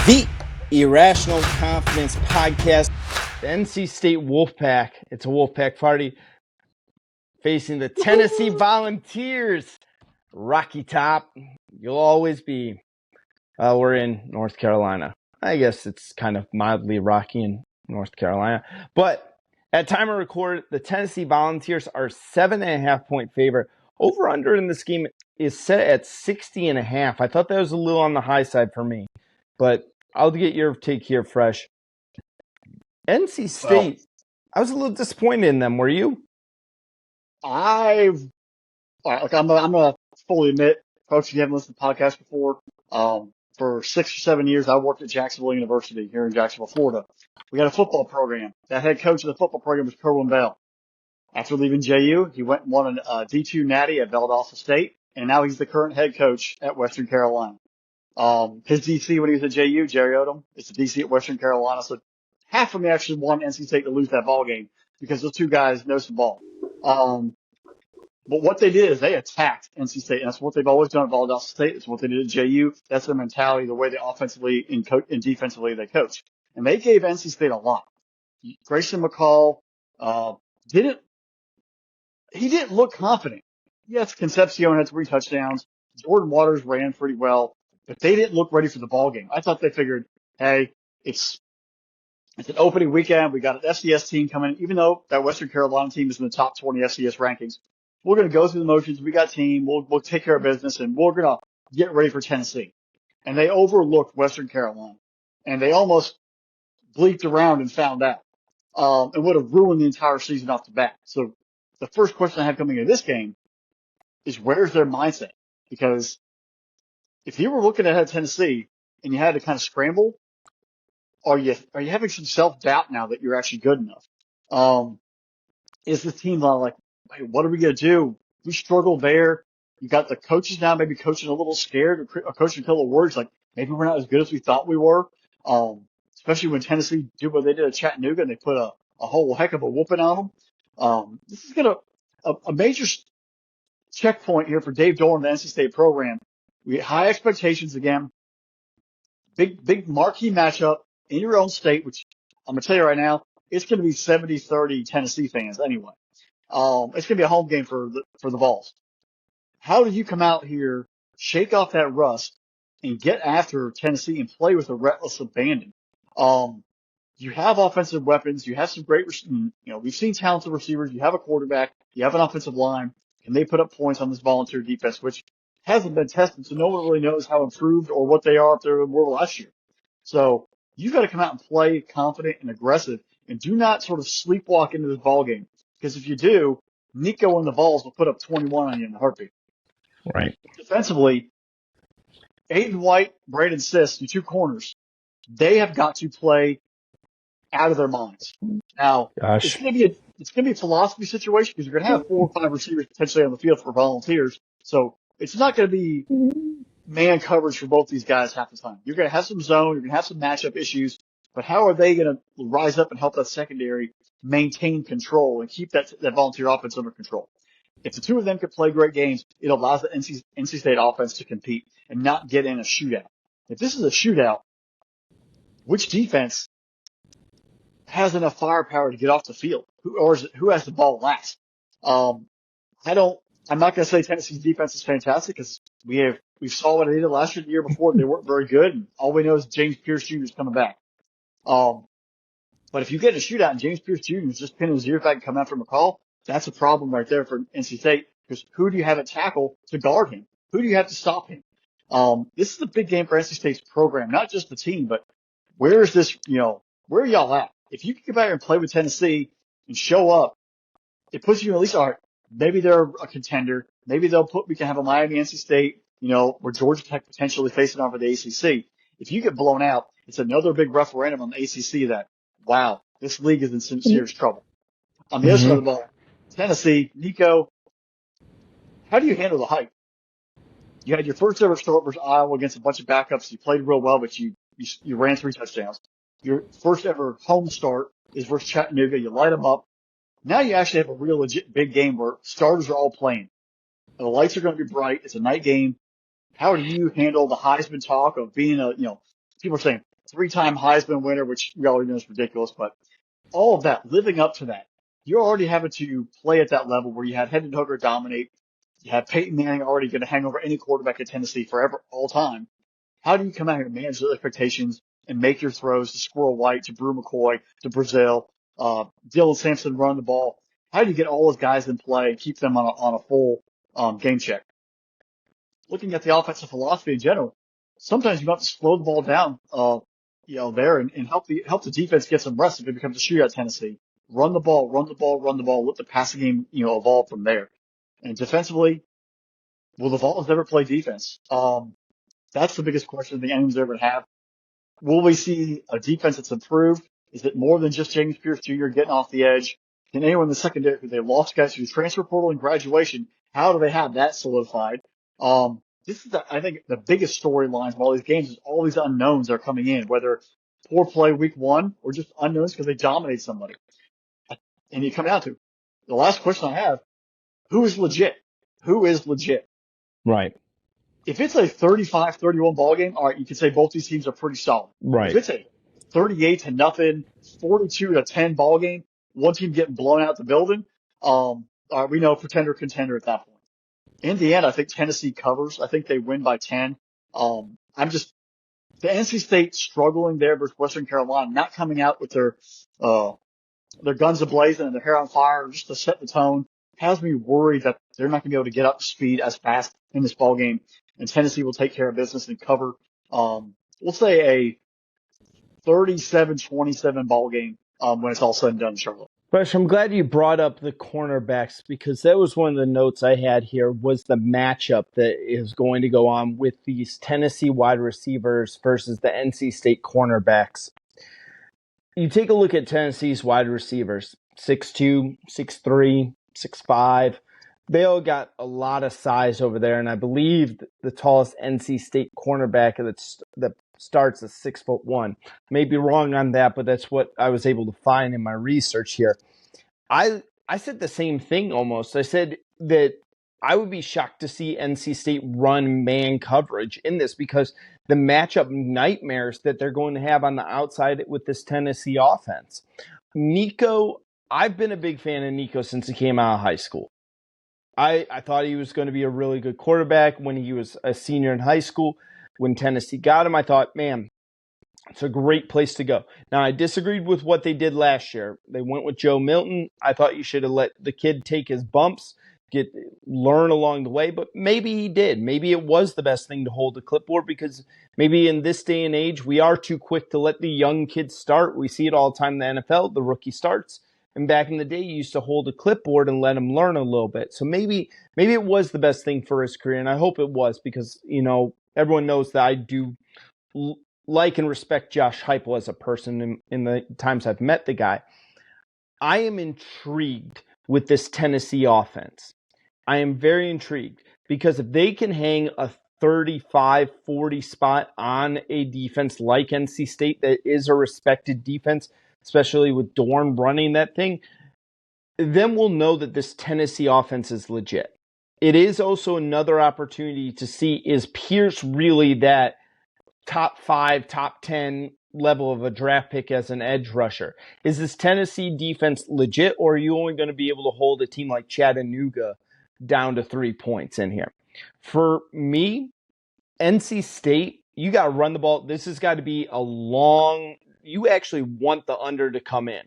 The Irrational Confidence Podcast. The NC State Wolfpack. It's a Wolfpack party facing the Tennessee Volunteers. Rocky Top. You'll always be. We're in North Carolina. I guess it's kind of mildly rocky in North Carolina. But at time of record, the Tennessee Volunteers are 7.5-point favorite. Over-under in this game is set at 60.5. I thought that was a little on the high side for me. But I'll get your take here, Fresh. NC State, I was a little disappointed in them. Were you? I'm gonna fully admit, folks, if you haven't listened to the podcast before, for 6 or 7 years, I worked at Jacksonville University here in Jacksonville, Florida. We had a football program. That head coach of the football program was Kerwin Bell. After leaving JU, he went and won a D2 natty at Valdosta State, and now he's the current head coach at Western Carolina. His DC when he was at JU, Jerry Odom, is the DC at Western Carolina. So half of me actually want NC State to lose that ball game because those two guys know some ball. But what they did is they attacked NC State, and that's what they've always done at Valdosta State. It's what they did at JU. That's their mentality, the way they offensively and defensively they coach. And they gave NC State a lot. Grayson McCall didn't look confident. Yes, Concepcion had 3 touchdowns. Jordan Waters ran pretty well, but they didn't look ready for the ball game. I thought they figured, hey, it's an opening weekend. We got an FCS team coming. Even though that Western Carolina team is in the top 20 FCS rankings, we're going to go through the motions. We got team. We'll take care of business, and we're going to get ready for Tennessee. And they overlooked Western Carolina, and they almost bleeped around and found out. It would have ruined the entire season off the bat. So the first question I have coming into this game is where's their mindset? Because if you were looking ahead at Tennessee and you had to kind of scramble, are you having some self-doubt now that you're actually good enough? Is the team like, hey, what are we going to do? We struggle there. You got the coaches now maybe coaching a little scared or coaching a little worried. Like maybe we're not as good as we thought we were. Especially when Tennessee did what they did at Chattanooga and they put a whole heck of a whooping on them. This is a major checkpoint here for Dave Doran, the NC State program. We had high expectations again. Big marquee matchup in your own state, which I'm going to tell you right now, it's going to be 70-30 Tennessee fans anyway. It's going to be a home game for the Vols. How do you come out here, shake off that rust, and get after Tennessee and play with a reckless abandon? You have offensive weapons. You have some great, we've seen talented receivers. You have a quarterback. You have an offensive line. And they put up points on this volunteer defense, which hasn't been tested, so no one really knows how improved or what they are if they were last year. So you've got to come out and play confident and aggressive, and do not sort of sleepwalk into this ball game. Because if you do, Nico and the Vols will put up 21 on you in a heartbeat. Right. Defensively, Aiden White, Brandon Siss, the 2 corners, they have got to play out of their minds. Now, it's going to be a philosophy situation because you're going to have 4 or 5 receivers potentially on the field for Volunteers. So it's not going to be man coverage for both these guys half the time. You're going to have some zone. You're going to have some matchup issues. But how are they going to rise up and help that secondary maintain control and keep that Volunteer offense under control? If the 2 of them could play great games, it allows the NC State offense to compete and not get in a shootout. If this is a shootout, which defense has enough firepower to get off the field? Who has the ball last? I'm not going to say Tennessee's defense is fantastic because we saw what they did last year, the year before. They weren't very good. And all we know is James Pierce Jr. is coming back. But if you get in a shootout and James Pierce Jr. is just pinning his ears back and coming after McCall, that's a problem right there for NC State because who do you have at tackle to guard him? Who do you have to stop him? This is a big game for NC State's program, not just the team, but where is this, where are y'all at? If you can get back and play with Tennessee and show up, it puts you at least, all right, maybe they're a contender. Maybe we can have a Miami, NC State, where Georgia Tech potentially facing off with the ACC. If you get blown out, it's another big referendum on the ACC that, wow, this league is in some serious trouble. On the other side of the ball, Tennessee, Nico, how do you handle the hype? You had your first ever start versus Iowa against a bunch of backups. You played real well, but you ran 3 touchdowns. Your first ever home start is versus Chattanooga. You light them up. Now you actually have a real legit big game where starters are all playing. The lights are going to be bright. It's a night game. How do you handle the Heisman talk of being people are saying, three-time Heisman winner, which we already know is ridiculous, but all of that, living up to that, you're already having to play at that level where you had Hendon Hooker dominate. You have Peyton Manning already going to hang over any quarterback at Tennessee forever, all time. How do you come out here and manage those expectations and make your throws to Squirrel White, to Brew McCoy, to Brazil, Dylan Sampson run the ball? How do you get all those guys in play and keep them on a full game check? Looking at the offensive philosophy in general, sometimes you have to slow the ball down, there and help the defense get some rest if it becomes a shootout at Tennessee. Run the ball, run the ball, run the ball. Let the passing game, evolve from there. And defensively, will the Vols ever play defense? That's the biggest question I think anyone's ever have. Will we see a defense that's improved? Is it more than just James Pierce Jr. getting off the edge? Can anyone in the secondary, who they lost guys through transfer portal and graduation, how do they have that solidified? This is, I think, the biggest storyline of all these games is all these unknowns are coming in, whether poor play week one or just unknowns because they dominate somebody. And you come down to the last question I have, who is legit? Who is legit? Right. If it's a 35-31 ball game, all right, you can say both these teams are pretty solid. Right. If it's a 38-0, 42-10 ball game, one team getting blown out the building, we know contender at that point. In the end, I think Tennessee covers. I think they win by 10. The NC State struggling there versus Western Carolina, not coming out with their guns ablazing and their hair on fire just to set the tone, has me worried that they're not going to be able to get up to speed as fast in this ball game. And Tennessee will take care of business and cover, we'll say a 37-27 ball game when it's all said and done in Charlotte. Fresh, I'm glad you brought up the cornerbacks because that was one of the notes I had here was the matchup that is going to go on with these Tennessee wide receivers versus the NC State cornerbacks. You take a look at Tennessee's wide receivers, 6'2", 6'3", 6'5". They all got a lot of size over there, and I believe the tallest NC State cornerback that starts at 6'1". May be wrong on that, but that's what I was able to find in my research here. I said the same thing almost. I said that I would be shocked to see NC State run man coverage in this because the matchup nightmares that they're going to have on the outside with this Tennessee offense. Nico, I've been a big fan of Nico since he came out of high school. I thought he was going to be a really good quarterback when he was a senior in high school. When Tennessee got him, I thought, man, it's a great place to go. Now, I disagreed with what they did last year. They went with Joe Milton. I thought you should have let the kid take his bumps, learn along the way, but maybe he did. Maybe it was the best thing to hold the clipboard because maybe in this day and age, we are too quick to let the young kids start. We see it all the time in the NFL. The rookie starts. And back in the day, you used to hold a clipboard and let him learn a little bit. So maybe it was the best thing for his career, and I hope it was because, everyone knows that I do like and respect Josh Heupel as a person in the times I've met the guy. I am intrigued with this Tennessee offense. I am very intrigued because if they can hang a 35-40 spot on a defense like NC State that is a respected defense, especially with Dorn running that thing, then we'll know that this Tennessee offense is legit. It is also another opportunity to see, is Pierce really that top 5, top 10 level of a draft pick as an edge rusher? Is this Tennessee defense legit, or are you only going to be able to hold a team like Chattanooga down to 3 points in here? For me, NC State, you got to run the ball. This has got to be a long, you actually want the under to come in.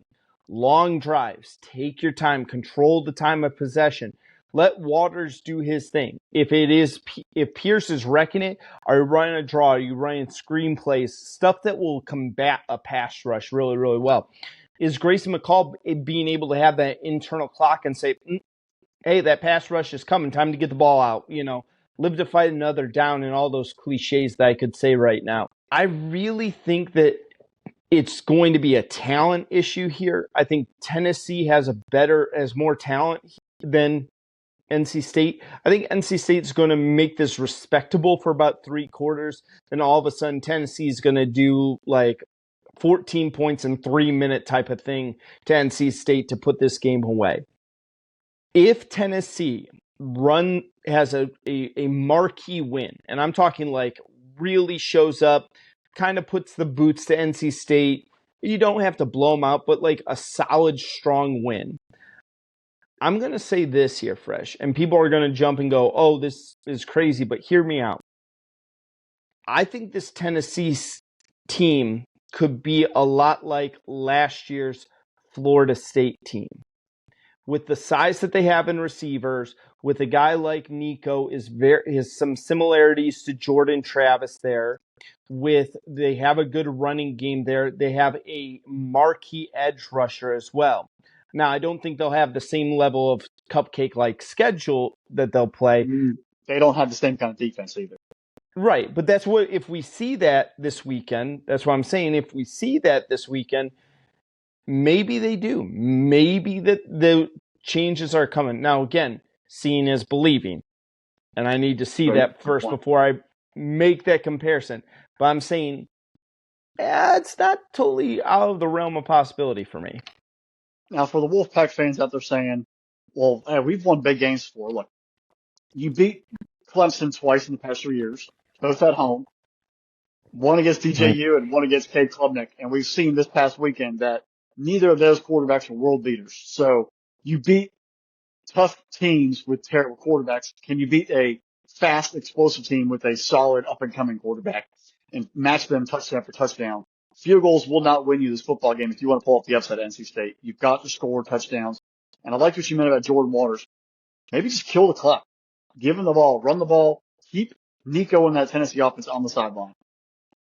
Long drives, take your time, control the time of possession. Let Waters do his thing. If Pierce is wrecking it, are you running a draw? Are you running screenplays? Stuff that will combat a pass rush really, really well. Is Grayson McCall being able to have that internal clock and say, hey, that pass rush is coming, time to get the ball out, live to fight another down, and all those cliches that I could say right now. I really think that it's going to be a talent issue here. I think Tennessee has more talent than NC State. I think NC State's going to make this respectable for about 3 quarters. Then all of a sudden Tennessee is going to do like 14 points in 3 minute type of thing to NC State to put this game away. If Tennessee has a marquee win, and I'm talking like really shows up, kind of puts the boots to NC State. You don't have to blow them out, but like a solid, strong win. I'm going to say this here, Fresh, and people are going to jump and go, oh, this is crazy, but hear me out. I think this Tennessee team could be a lot like last year's Florida State team. With the size that they have in receivers, with a guy like Nico has some similarities to Jordan Travis there. They have a good running game there. They have a marquee edge rusher as well. Now, I don't think they'll have the same level of cupcake-like schedule that they'll play. They don't have the same kind of defense either. Right, but that's what, if we see that this weekend, that's what I'm saying. If we see that this weekend, maybe they do. Maybe the changes are coming. Now, again, seeing is believing. And I need to see that first before I make that comparison. But I'm saying it's not totally out of the realm of possibility for me. Now, for the Wolfpack fans out there saying, well, hey, we've won big games before. Look, you beat Clemson twice in the past 3 years, both at home. One against DJU and one against Cade Klubnik. And we've seen this past weekend that neither of those quarterbacks are world beaters. So you beat tough teams with terrible quarterbacks. Can you beat a fast, explosive team with a solid up-and-coming quarterback and match them touchdown for touchdown? Field goals will not win you this football game if you want to pull up the upset at NC State. You've got to score touchdowns. And I like what you meant about Jordan Waters. Maybe just kill the clock. Give him the ball. Run the ball. Keep Nico and that Tennessee offense on the sideline.